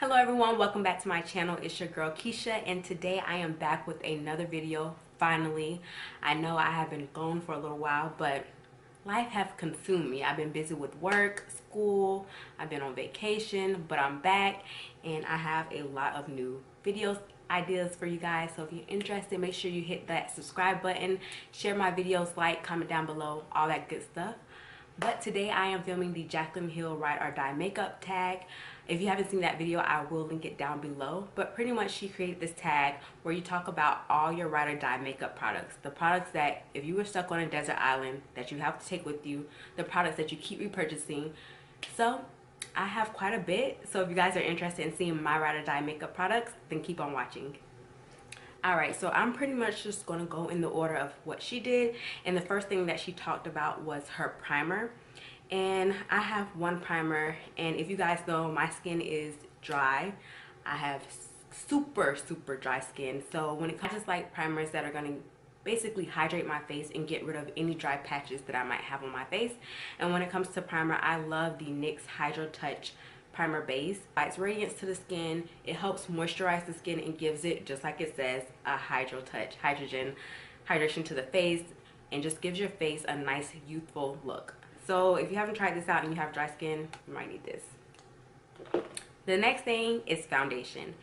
Hello everyone, welcome back to my channel. It's your girl Keisha, and today I am back with another video. Finally, I know I have been gone for a little while, but life have consumed me. I've been busy with work, school, I've been on vacation, but I'm back and I have a lot of new videos ideas for you guys. So if you're interested, make sure you hit that subscribe button, share my videos, like, comment down below, all that good stuff. But today I am filming the Jaclyn Hill Ride or Die makeup tag. If you haven't seen that video, I will link it down below. But pretty much she created this tag where you talk about all your ride or die makeup products. The products that if you were stuck on a desert island that you have to take with you. The products that you keep repurchasing. So I have quite a bit. So if you guys are interested in seeing my ride or die makeup products, then keep on watching. Alright, so I'm pretty much just going to go in the order of what she did. And the first thing that she talked about was her primer. And I have one primer, and if you guys know, my skin is dry. I have super dry skin. So when it comes to like primers that are going to basically hydrate my face and get rid of any dry patches that I might have on my face. And when it comes to primer, I love the NYX Hydro Touch primer base. It's radiance to the skin, it helps moisturize the skin and gives it, just like it says, a hydro touch, hydration to the face, and just gives your face a nice youthful look. So if you haven't tried this out and you have dry skin, you might need this. The next thing is foundation.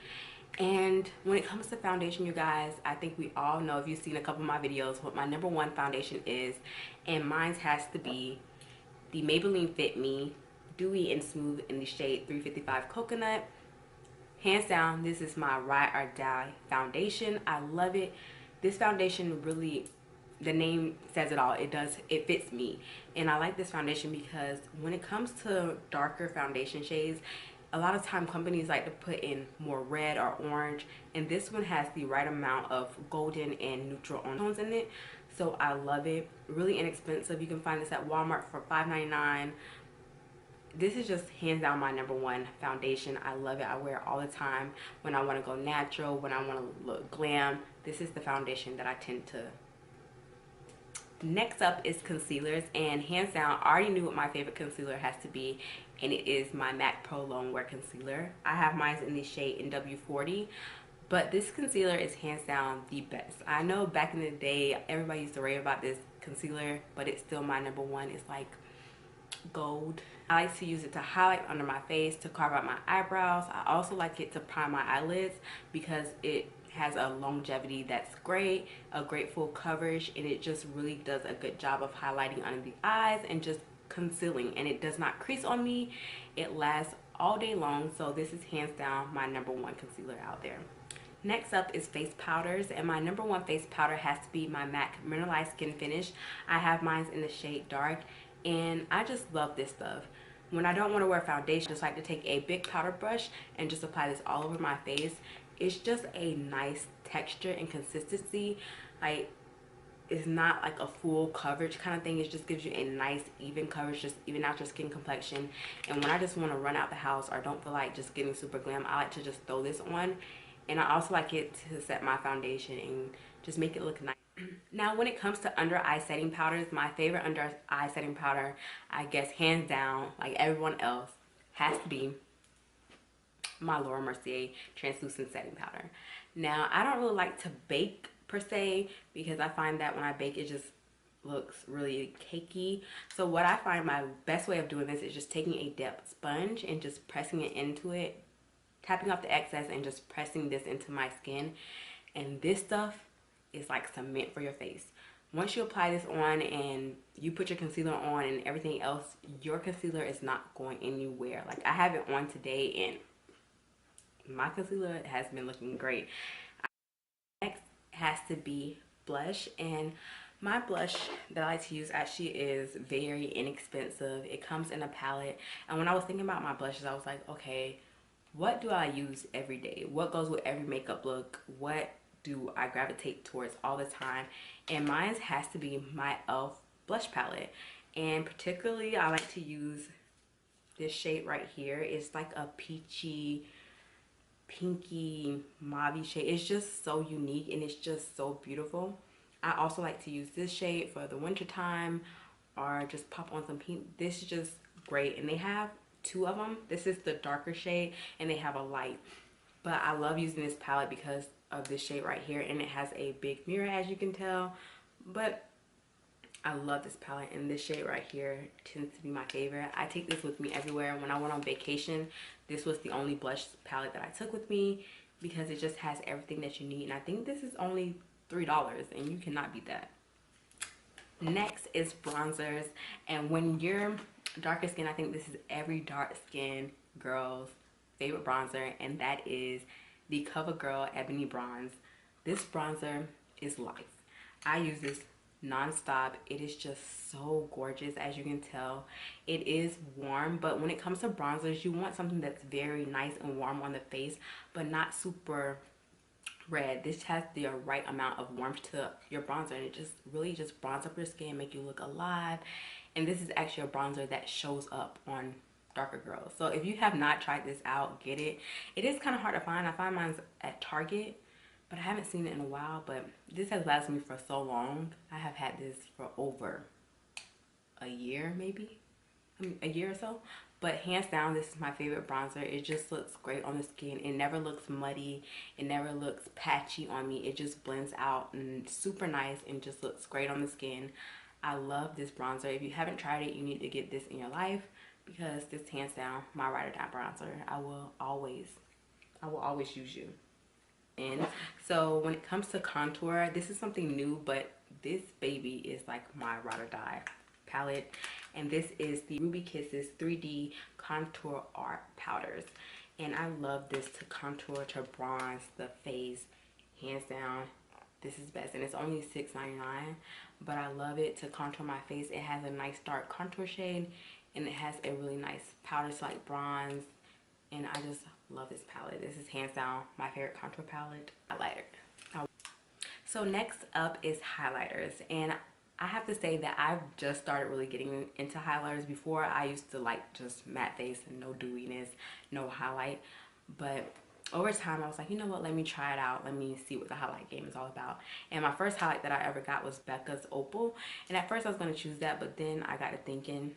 And when it comes to foundation, you guys, I think we all know, if you've seen a couple of my videos, what my number one foundation is, and mine has to be the Maybelline Fit Me Dewy and Smooth in the shade 355 Coconut. Hands down, this is my ride or die foundation. I love it. This foundation really, the name says it all. It fits me. And I like this foundation because when it comes to darker foundation shades, a lot of time companies like to put in more red or orange, and this one has the right amount of golden and neutral tones in it. So I love it. Really inexpensive. You can find this at Walmart for $5.99. This is just hands down my number one foundation. I love it. I wear it all the time when I want to go natural, when I want to look glam. This is the foundation that I tend to. Next up is concealers, and hands down, I already knew what my favorite concealer has to be, and it is my MAC Pro Longwear concealer. I have mine in the shade NW40, but this concealer is hands down the best. I know back in the day, everybody used to rave about this concealer, but it's still my number one. It's like gold. I like to use it to highlight under my face, to carve out my eyebrows. I also like it to prime my eyelids because it has a longevity that's great, a great full coverage, and it just really does a good job of highlighting under the eyes and just concealing, and it does not crease on me. It lasts all day long. So this is hands down my number one concealer out there. Next up is face powders, and my number one face powder has to be my MAC Mineralize SkinFinish. I have mine in the shade dark, and I just love this stuff. When I don't want to wear foundation, I just like to take a big powder brush and just apply this all over my face. It's just a nice texture and consistency. Like, it's not like a full coverage kind of thing. It just gives you a nice even coverage, just even out your skin complexion. And when I just want to run out the house or don't feel like just getting super glam, I like to just throw this on. And I also like it to set my foundation and just make it look nice. Now, when it comes to under eye setting powders, my favorite under eye setting powder, I guess hands down, like everyone else, has to be my Mercier translucent setting powder. Now, I don't really like to bake per se because I find that when I bake, it just looks really cakey. So what I find my best way of doing this is just taking a depth sponge and just pressing it into it, tapping off the excess and just pressing this into my skin. And this stuff is like cement for your face. Once you apply this on and you put your concealer on and everything else, your concealer is not going anywhere. Like, I have it on today and my concealer has been looking great. Next has to be blush, and my blush that I like to use actually is very inexpensive. It comes in a palette, and when I was thinking about my blushes, I was like, okay, what do I use every day? What goes with every makeup look? What do I gravitate towards all the time? And mine has to be my e.l.f. blush palette, and particularly I like to use this shade right here. It's like a peachy, pinky, mauve shade. It's just so unique and it's just so beautiful. I also like to use this shade for the winter time or just pop on some pink. This is just great, and they have two of them. This is the darker shade and they have a light. But I love using this palette because of this shade right here, and it has a big mirror, as you can tell. But I love this palette, and this shade right here tends to be my favorite. I take this with me everywhere. When I went on vacation, this was the only blush palette that I took with me because it just has everything that you need. And I think this is only $3, and you cannot beat that. Next is bronzers, and when you're darker skin, I think this is every dark skin girl's favorite bronzer, and that is the Covergirl Ebony Bronze. This bronzer is life. I use this non-stop. It is just so gorgeous. As you can tell, it is warm, but when it comes to bronzers, you want something that's very nice and warm on the face, but not super red. This has the right amount of warmth to your bronzer, and it just really just bronze up your skin, make you look alive. And this is actually a bronzer that shows up on darker girls. So if you have not tried this out, get it. It is kind of hard to find. I find mine at Target, but I haven't seen it in a while. But this has lasted me for so long. I have had this for over a year, maybe. A year or so. But hands down, this is my favorite bronzer. It just looks great on the skin. It never looks muddy. It never looks patchy on me. It just blends out and super nice and just looks great on the skin. I love this bronzer. If you haven't tried it, you need to get this in your life because this hands down my ride or die bronzer. I will always use you. And so when it comes to contour, this is something new, but this baby is like my ride or die palette, and this is the Ruby Kisses 3D Contour Art Powders, and I love this to contour, to bronze the face. Hands down, this is best, and it's only $6.99, but I love it to contour my face. It has a nice dark contour shade, and it has a really nice powder to like bronze, and I just love this palette. This is hands down my favorite contour palette. Highlighter. So next up is highlighters, and I have to say that I've just started really getting into highlighters. Before, I used to like just matte face and no dewiness, no highlight. But over time, I was like, you know what, let me try it out. Let me see what the highlight game is all about. And my first highlight that I ever got was Becca's Opal. And at first I was going to choose that, but then I got to thinking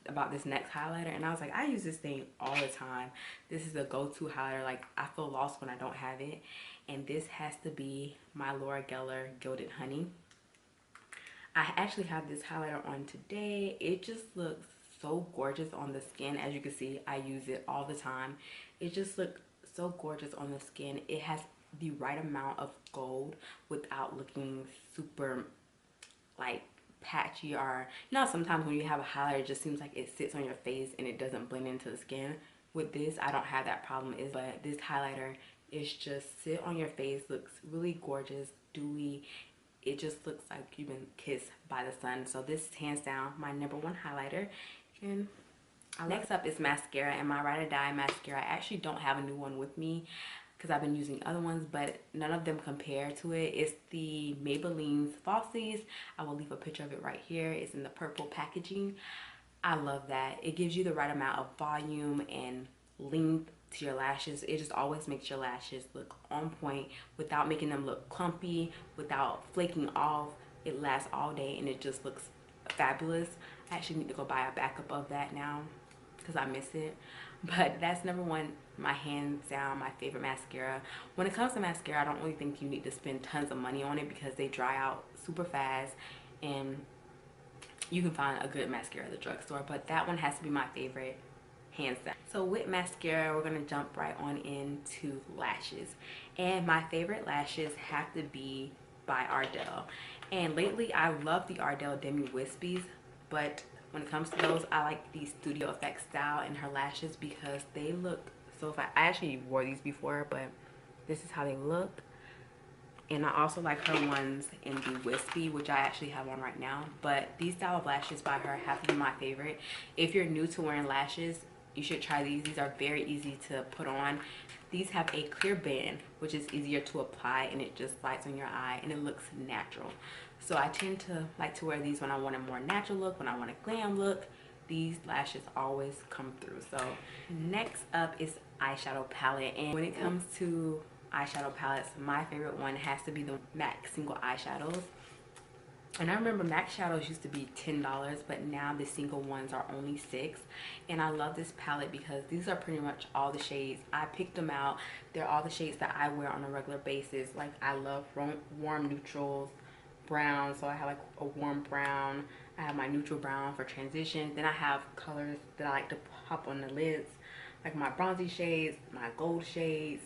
about this next highlighter, and I was like, I use this thing all the time. This is a go-to highlighter. Like, I feel lost when I don't have it. And this has to be my Laura Geller Gilded Honey. I actually have this highlighter on today. It just looks so gorgeous on the skin. As you can see, I use it all the time. It just looks so gorgeous on the skin. It has the right amount of gold without looking super like patchy, or you know, sometimes when you have a highlighter, it just seems like it sits on your face and it doesn't blend into the skin. With this, I don't have that problem. But this highlighter is just sit on your face, looks really gorgeous, dewy. It just looks like you've been kissed by the sun. So this is hands down my #1 highlighter. And next up is mascara, and my ride or die mascara. I actually don't have a new one with me because I've been using other ones, but none of them compare to it. It's the Maybelline's Flasies. I will leave a picture of it right here. It's in the purple packaging. I love that. It gives you the right amount of volume and length to your lashes. It just always makes your lashes look on point without making them look clumpy, without flaking off. It lasts all day and it just looks fabulous. I actually need to go buy a backup of that now because I miss it. But that's #1, my hands down, my favorite mascara. When it comes to mascara, I don't really think you need to spend tons of money on it because they dry out super fast, and you can find a good mascara at the drugstore. But that one has to be my favorite, hands down. So with mascara, we're gonna jump right on into lashes, and my favorite lashes have to be by Ardell. And lately I love the Ardell Demi Wispies, but when it comes to those, I like the Studio Effects style in her lashes because they look so fast. I actually wore these before, but this is how they look. And I also like her ones in the Wispy, which I actually have on right now. But these style of lashes by her have to be my favorite. If you're new to wearing lashes, you should try these. These are very easy to put on. These have a clear band, which is easier to apply, and it just slides on your eye and it looks natural. So I tend to like to wear these when I want a more natural look, when I want a glam look. These lashes always come through. So next up is eyeshadow palette, and when it comes to eyeshadow palettes, my favorite one has to be the MAC single eyeshadows. And I remember MAC shadows used to be $10, but now the single ones are only $6. And I love this palette because these are pretty much all the shades. I picked them out. They're all the shades that I wear on a regular basis. Like, I love warm neutrals, brown. So I have like a warm brown. I have my neutral brown for transition. Then I have colors that I like to pop on the lids, like my bronzy shades, my gold shades,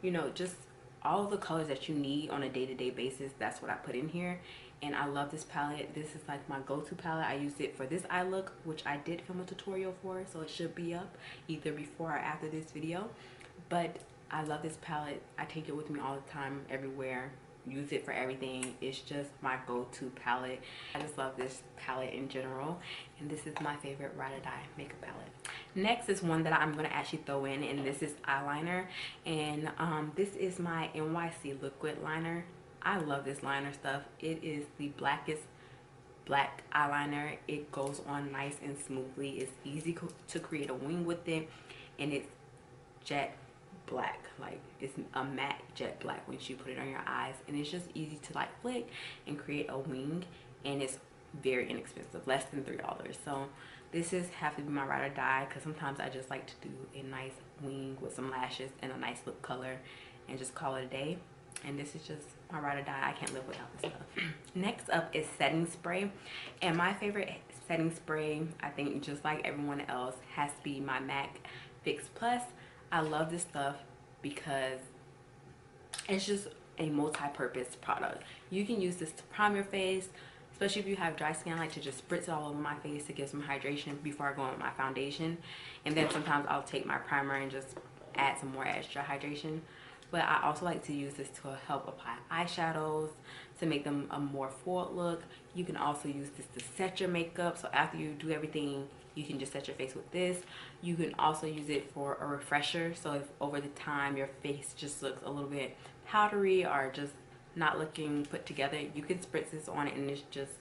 you know, just all the colors that you need on a day-to-day basis. That's what I put in here. And I love this palette. This is like my go-to palette. I used it for this eye look, which I did film a tutorial for, so it should be up either before or after this video. But I love this palette. I take it with me all the time, everywhere. Use it for everything. It's just my go-to palette. I just love this palette in general, and this is my favorite ride or die makeup palette. Next is one that I'm going to actually throw in, and this is eyeliner. And this is my NYC Liquid Liner. I love this liner stuff. It is the blackest black eyeliner. It goes on nice and smoothly. It's easy to create a wing with it, and it's jet black. Like, it's a matte jet black when you put it on your eyes, and it's just easy to like flick and create a wing, and it's very inexpensive, less than $3. So this is have to be my ride or die, because sometimes I just like to do a nice wing with some lashes and a nice lip color and just call it a day. And this is just my ride or die. I can't live without this stuff. Next up is setting spray. And my favorite setting spray, I think just like everyone else, has to be my MAC Fix Plus. I love this stuff because it's just a multi-purpose product. You can use this to prime your face, especially if you have dry skin. I like to just spritz it all over my face to get some hydration before I go on with my foundation. And then sometimes I'll take my primer and just add some more extra hydration. But I also like to use this to help apply eyeshadows, to make them a more forward look. You can also use this to set your makeup. So after you do everything, you can just set your face with this. You can also use it for a refresher. So if over the time your face just looks a little bit powdery or just not looking put together, you can spritz this on it, and it's just,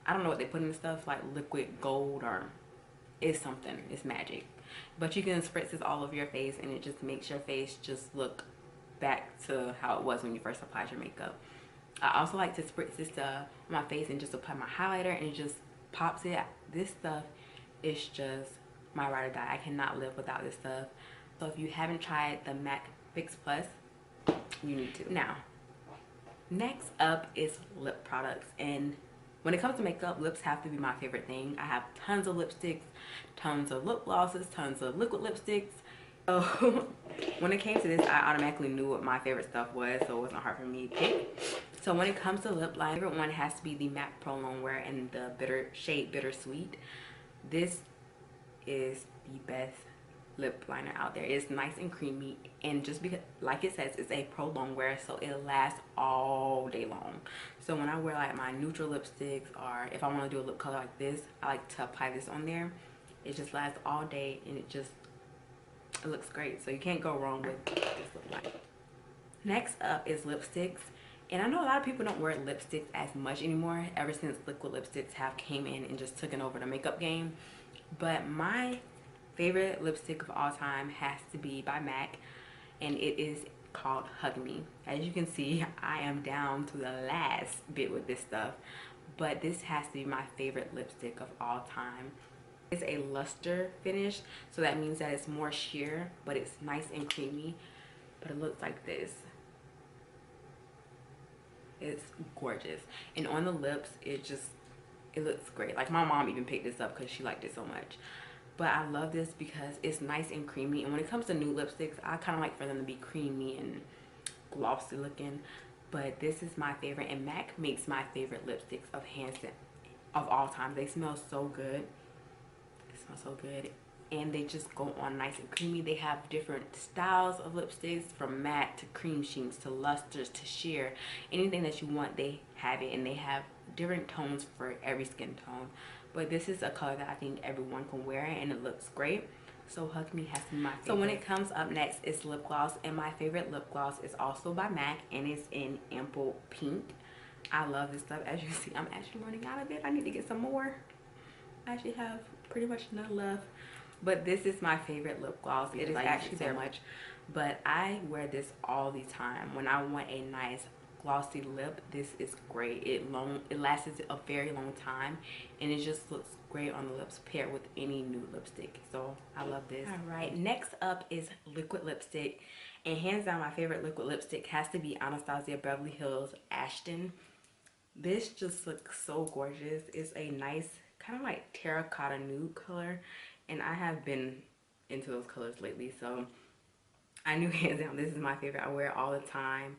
I don't know what they put in the stuff, like liquid gold, or it's something, it's magic. But you can spritz this all over your face, and it just makes your face just look back to how it was when you first applied your makeup. I also like to spritz this to my face and just apply my highlighter, and it just pops it. This stuff is just my ride or die. I cannot live without this stuff. So if you haven't tried the MAC Fix Plus, you need to. Now, next up is lip products. And when it comes to makeup, lips have to be my favorite thing. I have tons of lipsticks, tons of lip glosses, tons of liquid lipsticks. So when it came to this, I automatically knew what my favorite stuff was, so it wasn't hard for me to pick. So when it comes to lip liner, my favorite one has to be the MAC Pro Longwear in the shade Bittersweet. This is the best lip liner out there. It's nice and creamy, and just because, like it says, it's a Pro Longwear, so it lasts all day long. So when I wear like my neutral lipsticks, or if I want to do a lip color like this, I like to apply this on there. It just lasts all day, and it looks great. So you can't go wrong with this lip liner. Next up is lipsticks. And I know a lot of people don't wear lipsticks as much anymore, ever since liquid lipsticks have came in and just taken over the makeup game. But my favorite lipstick of all time has to be by MAC, and it is called Hug Me. As you can see, I am down to the last bit with this stuff, but this has to be my favorite lipstick of all time. It's a luster finish, so that means that it's more sheer, but it's nice and creamy. But it looks like this. It's gorgeous, and on the lips it looks great. Like, my mom even picked this up because she liked it so much. But I love this because it's nice and creamy, and when it comes to new lipsticks, I kind of like for them to be creamy and glossy looking. But this is my favorite, and MAC makes my favorite lipsticks of hands down of all time. They smell so good. They smell so good, and they just go on nice and creamy. They have different styles of lipsticks, from matte to cream sheets to lusters to sheer. Anything that you want, they have it, and they have different tones for every skin tone. But this is a color that I think everyone can wear, and it looks great. So Hug Me has to be my favorite. So when it comes up next is lip gloss, and my favorite lip gloss is also by MAC, and it's in Ample Pink. I love this stuff. As you see, I'm actually running out of it. I need to get some more. I actually have pretty much none left. But this is my favorite lip gloss. It is actually so much, but I wear this all the time when I want a nice glossy lip, this is great. It lasts a very long time, and it just looks great on the lips paired with any nude lipstick. So I love this. All right, next up is liquid lipstick, and hands down my favorite liquid lipstick has to be Anastasia Beverly Hills Ashton. This just looks so gorgeous. It's a nice kind of like terracotta nude color, and I have been into those colors lately, so I knew hands down this is my favorite. I wear it all the time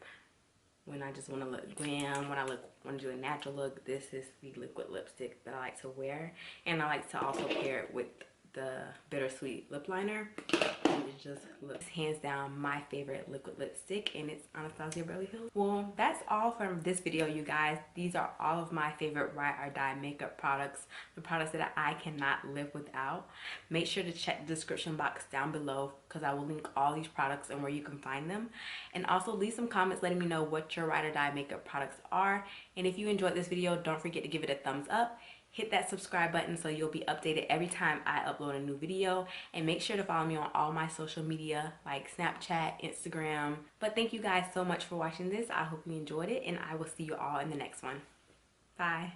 when I just want to look glam, when I want to do a natural look. This is the liquid lipstick that I like to wear, and I like to also pair it with the Bittersweet lip liner. And it just looks hands down my favorite liquid lipstick, and it's Anastasia Beverly Hills. Well, that's all from this video, you guys. These are all of my favorite ride or die makeup products, the products that I cannot live without. Make sure to check the description box down below, because I will link all these products and where you can find them. And also leave some comments letting me know what your ride or die makeup products are. And if you enjoyed this video, don't forget to give it a thumbs up. Hit that subscribe button so you'll be updated every time I upload a new video. And make sure to follow me on all my social media like Snapchat, Instagram. But thank you guys so much for watching this. I hope you enjoyed it, and I will see you all in the next one. Bye.